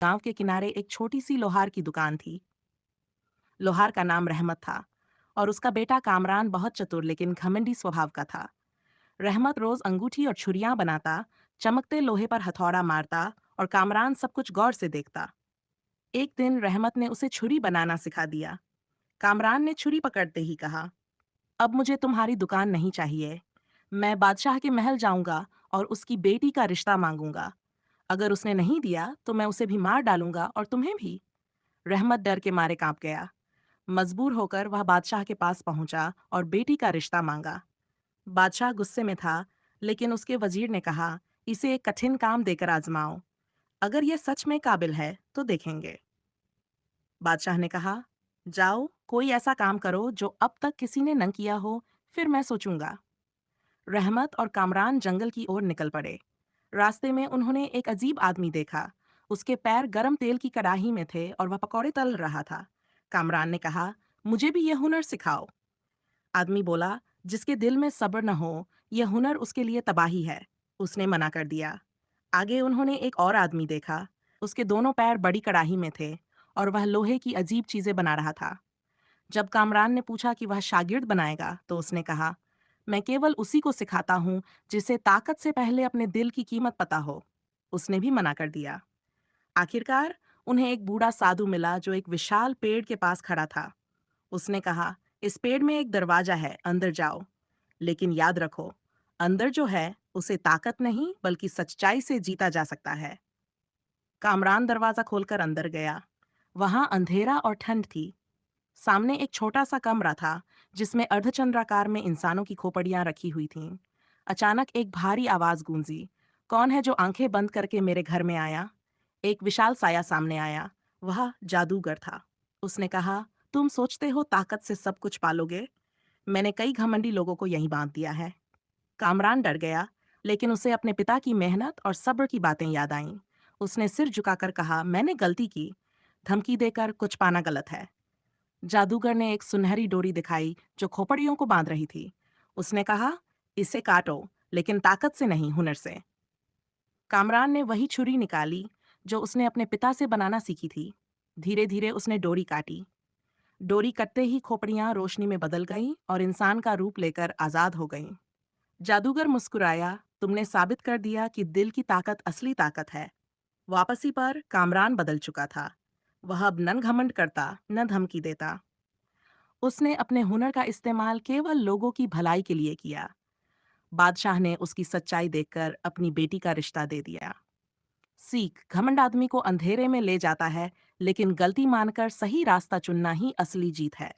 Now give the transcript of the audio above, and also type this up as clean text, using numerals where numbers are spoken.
गांव के किनारे एक छोटी सी लोहार की दुकान थी। लोहार का नाम रहमत था और उसका बेटा कामरान बहुत चतुर लेकिन घमंडी स्वभाव का था। रहमत रोज अंगूठी और छुरियां बनाता, चमकते लोहे पर हथौड़ा मारता और कामरान सब कुछ गौर से देखता। एक दिन रहमत ने उसे छुरी बनाना सिखा दिया। कामरान ने छुरी पकड़ते ही कहा, अब मुझे तुम्हारी दुकान नहीं चाहिए। मैं बादशाह के महल जाऊंगा और उसकी बेटी का रिश्ता मांगूंगा। अगर उसने नहीं दिया तो मैं उसे भी मार डालूंगा और तुम्हें भी। रहमत डर के मारे कांप गया। मजबूर होकर वह बादशाह के पास पहुंचा और बेटी का रिश्ता मांगा। बादशाह गुस्से में था, लेकिन उसके वजीर ने कहा, इसे एक कठिन काम देकर आजमाओ। अगर यह सच में काबिल है तो देखेंगे। बादशाह ने कहा, जाओ कोई ऐसा काम करो जो अब तक किसी ने न किया हो, फिर मैं सोचूंगा। रहमत और कामरान जंगल की ओर निकल पड़े। रास्ते में उन्होंने एक अजीब आदमी देखा। उसके पैर गरम तेल की कड़ाही में थे और वह पकौड़े तल रहा था। कामरान ने कहा, मुझे भी यह हुनर सिखाओ। आदमी बोला, जिसके दिल में सब्र न हो, यह हुनर उसके लिए तबाही है। उसने मना कर दिया। आगे उन्होंने एक और आदमी देखा। उसके दोनों पैर बड़ी कड़ाही में थे और वह लोहे की अजीब चीजें बना रहा था। जब कामरान ने पूछा कि वह शागिर्द बनाएगा, तो उसने कहा, मैं केवल उसी को सिखाता हूँ जिसे ताकत से पहले अपने दिल की कीमत पता हो। उसने भी मना कर दिया। आखिरकार उन्हें एक बूढ़ा साधु मिला जो एक विशाल पेड़ के पास खड़ा था। उसने कहा, इस पेड़ में एक दरवाजा है, अंदर जाओ। लेकिन याद रखो, अंदर जो है उसे ताकत नहीं बल्कि सच्चाई से जीता जा सकता है। कामरान दरवाजा खोलकर अंदर गया। वहां अंधेरा और ठंड थी। सामने एक छोटा सा कमरा था जिसमें अर्धचंद्राकार में इंसानों की खोपड़ियां रखी हुई थीं। अचानक एक भारी आवाज गूंजी, कौन है जो आंखें बंद करके मेरे घर में आया? एक विशाल साया सामने आया। वह जादूगर था। उसने कहा, तुम सोचते हो ताकत से सब कुछ पालोगे? मैंने कई घमंडी लोगों को यहीं बांध दिया है। कामरान डर गया, लेकिन उसे अपने पिता की मेहनत और सब्र की बातें याद आईं। उसने सिर झुकाकर कहा, मैंने गलती की। धमकी देकर कुछ पाना गलत है। जादूगर ने एक सुनहरी डोरी दिखाई जो खोपड़ियों को बांध रही थी। उसने कहा, इसे काटो, लेकिन ताकत से नहीं, हुनर से। कामरान ने वही छुरी निकाली जो उसने अपने पिता से बनाना सीखी थी। धीरे धीरे उसने डोरी काटी। डोरी कटते ही खोपड़ियां रोशनी में बदल गईं और इंसान का रूप लेकर आजाद हो गईं। जादूगर मुस्कुराया, तुमने साबित कर दिया कि दिल की ताकत असली ताकत है। वापसी पर कामरान बदल चुका था। वह अब न घमंड करता, न धमकी देता। उसने अपने हुनर का इस्तेमाल केवल लोगों की भलाई के लिए किया। बादशाह ने उसकी सच्चाई देखकर अपनी बेटी का रिश्ता दे दिया। सीख, घमंड आदमी को अंधेरे में ले जाता है, लेकिन गलती मानकर सही रास्ता चुनना ही असली जीत है।